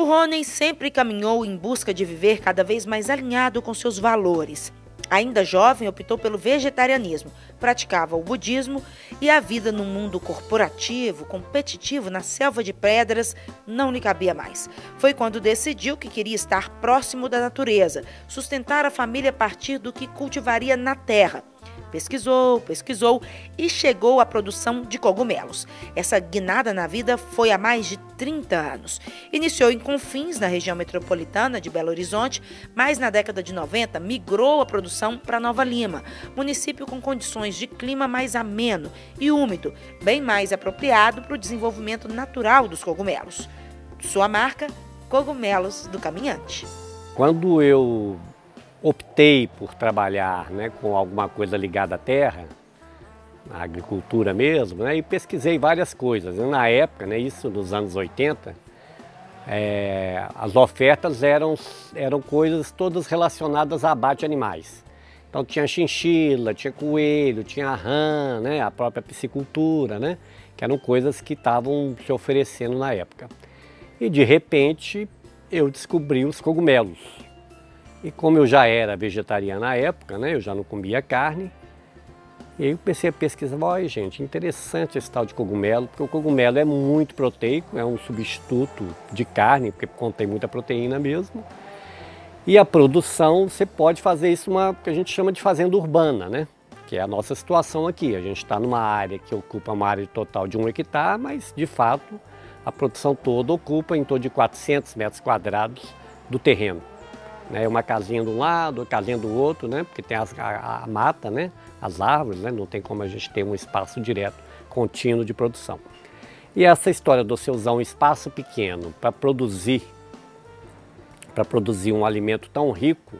O Rony sempre caminhou em busca de viver cada vez mais alinhado com seus valores. Ainda jovem, optou pelo vegetarianismo, praticava o budismo e a vida num mundo corporativo, competitivo, na selva de pedras, não lhe cabia mais. Foi quando decidiu que queria estar próximo da natureza, sustentar a família a partir do que cultivaria na terra. Pesquisou e chegou à produção de cogumelos. Essa guinada na vida foi há mais de 30 anos. Iniciou em Confins, na região metropolitana de Belo Horizonte, mas na década de 90 migrou a produção para Nova Lima, município com condições de clima mais ameno e úmido, bem mais apropriado para o desenvolvimento natural dos cogumelos. Sua marca, Cogumelos do Caminhante. Quando eu optei por trabalhar, com alguma coisa ligada à terra, à agricultura mesmo, e pesquisei várias coisas. Na época, isso nos anos 80, as ofertas eram coisas todas relacionadas a abate de animais. Então tinha chinchila, tinha coelho, tinha rã, a própria piscicultura, que eram coisas que estavam se oferecendo na época. E de repente eu descobri os cogumelos. E como eu já era vegetariano na época, eu já não comia carne, e aí eu comecei a pesquisar, olha gente, interessante esse tal de cogumelo, porque o cogumelo é muito proteico, é um substituto de carne, porque contém muita proteína mesmo. E a produção, você pode fazer isso que a gente chama de fazenda urbana, que é a nossa situação aqui. A gente está numa área que ocupa uma área total de 1 hectare, mas de fato a produção toda ocupa em torno de 400 metros quadrados do terreno. Uma casinha de um lado, casinha do outro, porque tem a mata, as árvores, não tem como a gente ter um espaço direto, contínuo de produção. E essa história de você usar um espaço pequeno para produzir um alimento tão rico,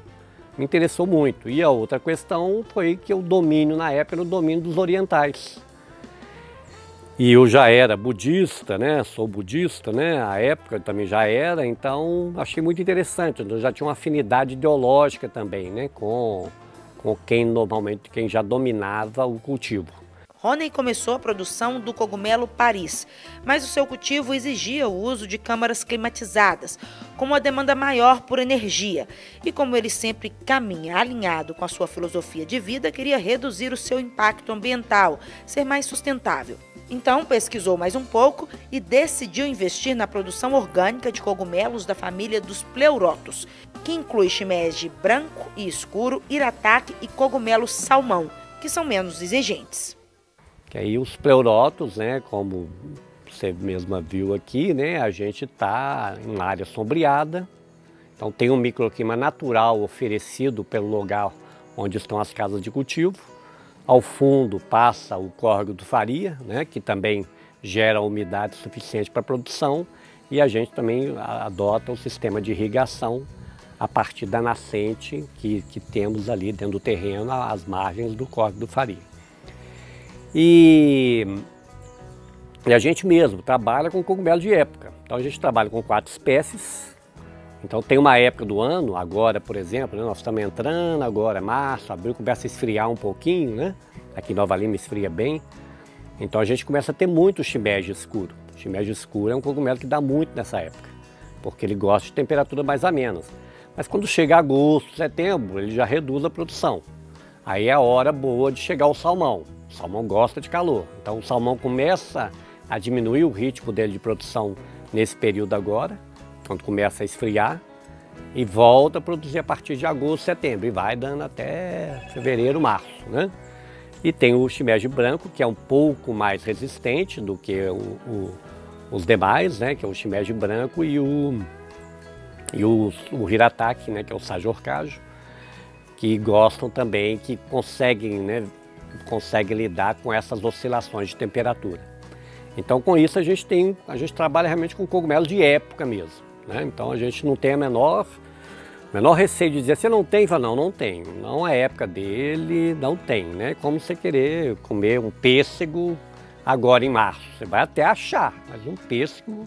me interessou muito. E a outra questão foi que o domínio na época era o domínio dos orientais. E eu já era budista, sou budista, à época eu também já era, então achei muito interessante. Eu já tinha uma afinidade ideológica também, com quem já dominava o cultivo. Rony começou a produção do cogumelo Paris, mas o seu cultivo exigia o uso de câmaras climatizadas, com uma demanda maior por energia. E como ele sempre caminha alinhado com a sua filosofia de vida, queria reduzir o seu impacto ambiental, ser mais sustentável. Então pesquisou mais um pouco e decidiu investir na produção orgânica de cogumelos da família dos pleurotos, que inclui shimeji branco e escuro, irataki e cogumelos salmão, que são menos exigentes. Que aí os pleurotos, como você mesma viu aqui, a gente está em uma área sombreada, então tem um microclima natural oferecido pelo lugar onde estão as casas de cultivo. Ao fundo passa o córrego do Faria, que também gera umidade suficiente para a produção, e a gente também adota o sistema de irrigação a partir da nascente que temos ali dentro do terreno, às margens do córrego do Faria. E a gente mesmo trabalha com cogumelo de época. Então a gente trabalha com 4 espécies. Então tem uma época do ano, agora por exemplo, nós estamos entrando, agora março, abril, começa a esfriar um pouquinho, Aqui em Nova Lima esfria bem. Então a gente começa a ter muito shimeji escuro. O shimeji escuro é um cogumelo que dá muito nessa época, porque ele gosta de temperatura mais amenas. Mas quando chega agosto, setembro, ele já reduz a produção. Aí é a hora boa de chegar o salmão. O salmão gosta de calor, então o salmão começa a diminuir o ritmo dele de produção nesse período agora, quando começa a esfriar, e volta a produzir a partir de agosto, setembro, e vai dando até fevereiro, março, E tem o shimeji branco, que é um pouco mais resistente do que os demais, que é o shimeji branco e o hirataki, que é o sajorcajo, que gostam também, que conseguem lidar com essas oscilações de temperatura. Então com isso a gente trabalha realmente com cogumelo de época mesmo, Então a gente não tem a menor receio de dizer, você não tem? Fala, não tem, não é época dele, não tem, Como você querer comer um pêssego agora em março, você vai até achar, mas um pêssego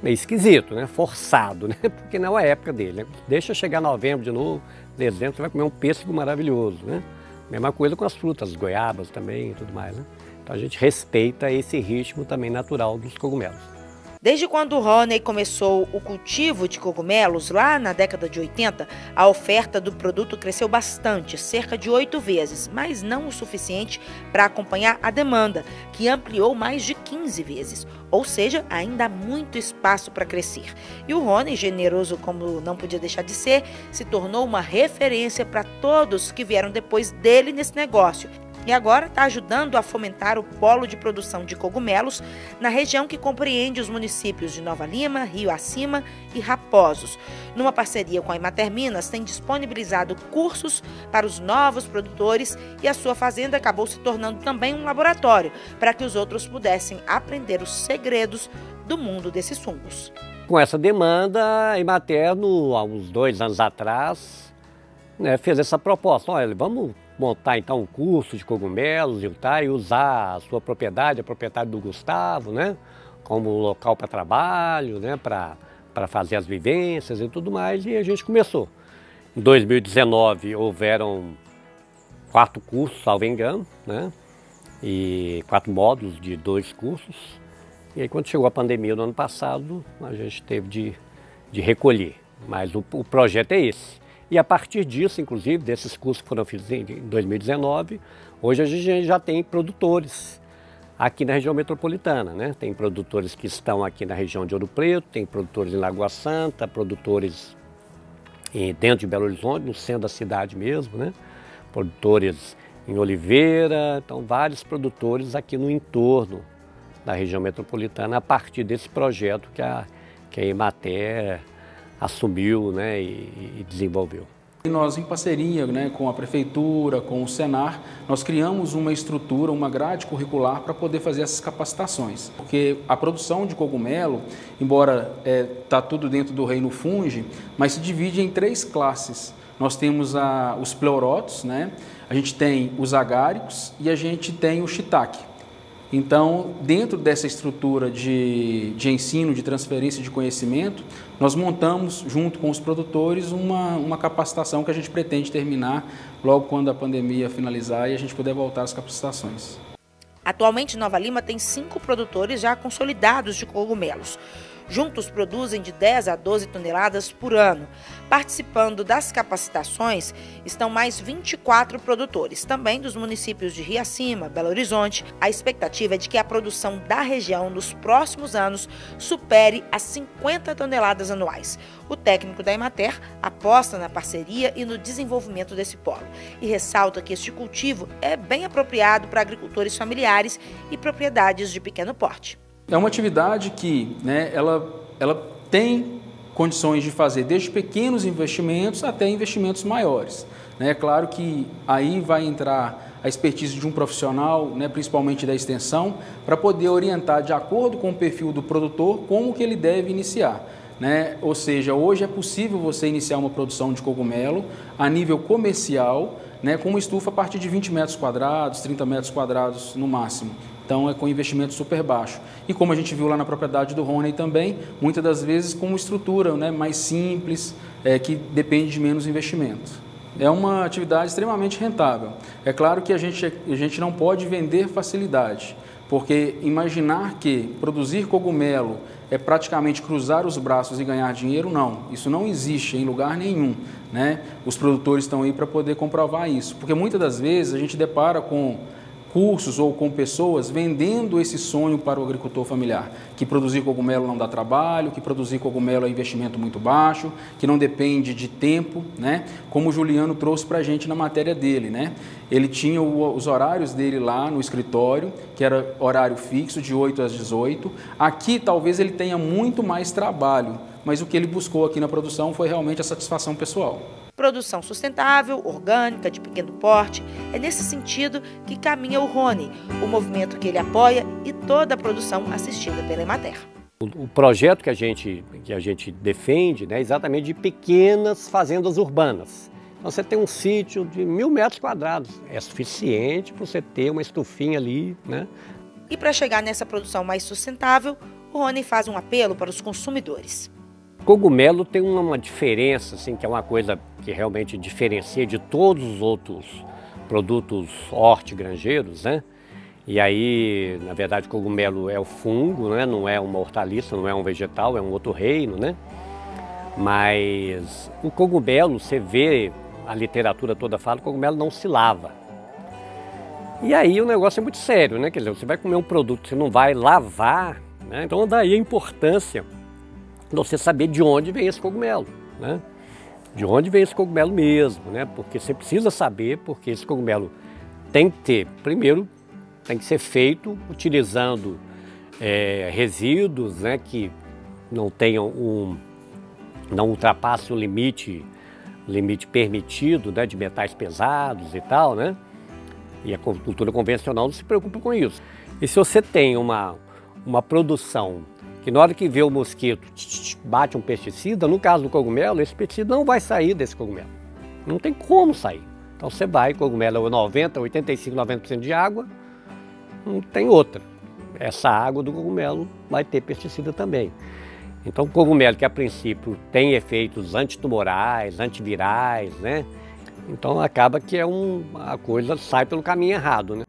meio esquisito, forçado, porque não é a época dele, Deixa chegar novembro de novo, dezembro, você vai comer um pêssego maravilhoso, Mesma coisa com as frutas, as goiabas também e tudo mais, Então a gente respeita esse ritmo também natural dos cogumelos. Desde quando o Rony começou o cultivo de cogumelos, lá na década de 80, a oferta do produto cresceu bastante, cerca de 8 vezes, mas não o suficiente para acompanhar a demanda, que ampliou mais de 15 vezes. Ou seja, ainda há muito espaço para crescer. E o Rony, generoso como não podia deixar de ser, se tornou uma referência para todos que vieram depois dele nesse negócio. E agora está ajudando a fomentar o polo de produção de cogumelos na região que compreende os municípios de Nova Lima, Rio Acima e Raposos. Numa parceria com a Emater Minas, tem disponibilizado cursos para os novos produtores e a sua fazenda acabou se tornando também um laboratório para que os outros pudessem aprender os segredos do mundo desses fungos. Com essa demanda, a Emater, há uns 2 anos atrás, fez essa proposta. Olha, vamos montar então um curso de cogumelos e usar a sua propriedade, a propriedade do Gustavo, como local para trabalho, para fazer as vivências e tudo mais, e a gente começou. Em 2019 houveram 4 cursos, salvo engano, e 4 módulos de 2 cursos. E aí quando chegou a pandemia no ano passado, a gente teve de recolher, mas o projeto é esse. E a partir disso, inclusive, desses cursos que foram feitos em 2019, hoje a gente já tem produtores aqui na região metropolitana, Tem produtores que estão aqui na região de Ouro Preto, tem produtores em Lagoa Santa, produtores dentro de Belo Horizonte, no centro da cidade mesmo, Produtores em Oliveira, então vários produtores aqui no entorno da região metropolitana a partir desse projeto que a Emater assumiu e desenvolveu. E nós, em parceria com a Prefeitura, com o Senar, nós criamos uma estrutura, uma grade curricular para poder fazer essas capacitações. Porque a produção de cogumelo, embora está tudo dentro do reino fungi, mas se divide em 3 classes. Nós temos os pleuróticos, a gente tem os agáricos e a gente tem o shiitake. Então, dentro dessa estrutura de ensino, de transferência de conhecimento, nós montamos, junto com os produtores, uma capacitação que a gente pretende terminar logo quando a pandemia finalizar e a gente puder voltar às capacitações. Atualmente, Nova Lima tem 5 produtores já consolidados de cogumelos. Juntos produzem de 10 a 12 toneladas por ano. Participando das capacitações estão mais 24 produtores, também dos municípios de Rio Acima, Belo Horizonte. A expectativa é de que a produção da região nos próximos anos supere as 50 toneladas anuais. O técnico da Emater aposta na parceria e no desenvolvimento desse polo e ressalta que este cultivo é bem apropriado para agricultores familiares e propriedades de pequeno porte. É uma atividade que ela tem condições de fazer desde pequenos investimentos até investimentos maiores. É claro que aí vai entrar a expertise de um profissional, principalmente da extensão, para poder orientar de acordo com o perfil do produtor como que ele deve iniciar. Ou seja, hoje é possível você iniciar uma produção de cogumelo a nível comercial, com uma estufa a partir de 20 metros quadrados, 30 metros quadrados no máximo. Então é com investimento super baixo. E como a gente viu lá na propriedade do Rony também, muitas das vezes com uma estrutura mais simples, que depende de menos investimento. É uma atividade extremamente rentável. É claro que a gente não pode vender facilidade, porque imaginar que produzir cogumelo é praticamente cruzar os braços e ganhar dinheiro, não. Isso não existe em lugar nenhum. Os produtores estão aí para poder comprovar isso, porque muitas das vezes a gente depara com cursos ou com pessoas vendendo esse sonho para o agricultor familiar, que produzir cogumelo não dá trabalho, que produzir cogumelo é investimento muito baixo, que não depende de tempo, como o Juliano trouxe para a gente na matéria dele. Ele tinha os horários dele lá no escritório, que era horário fixo, de 8 às 18. Aqui talvez ele tenha muito mais trabalho, mas o que ele buscou aqui na produção foi realmente a satisfação pessoal. Produção sustentável, orgânica, de pequeno porte, é nesse sentido que caminha o Rony, o movimento que ele apoia e toda a produção assistida pela Emater. O projeto que a gente defende é exatamente de pequenas fazendas urbanas. Então você tem um sítio de 1.000 metros quadrados, é suficiente para você ter uma estufinha ali. E para chegar nessa produção mais sustentável, o Rony faz um apelo para os consumidores. Cogumelo tem uma diferença, que é uma coisa que realmente diferencia de todos os outros produtos hortigranjeiros, E aí, na verdade, o cogumelo é o fungo, né? Não é uma hortaliça, não é um vegetal, é um outro reino, né? Mas o cogumelo, você vê, a literatura toda fala, o cogumelo não se lava. E aí o negócio é muito sério, né? Quer dizer, você vai comer um produto que você não vai lavar, né? Então daí a importância de você saber de onde vem esse cogumelo, né? De onde vem esse cogumelo mesmo, né? Porque você precisa saber, porque esse cogumelo tem que ter, primeiro, tem que ser feito utilizando resíduos, né? Que não tenham não ultrapasse o limite permitido, né, de metais pesados e tal, né? E a cultura convencional não se preocupa com isso. E se você tem uma produção que na hora que vê o mosquito bate um pesticida, no caso do cogumelo, esse pesticida não vai sair desse cogumelo. Não tem como sair. Então você vai, cogumelo é 90, 85, 90% de água, não tem outra. Essa água do cogumelo vai ter pesticida também. Então, o cogumelo, que a princípio tem efeitos antitumorais, antivirais, né? Então, acaba que a coisa sai pelo caminho errado, né?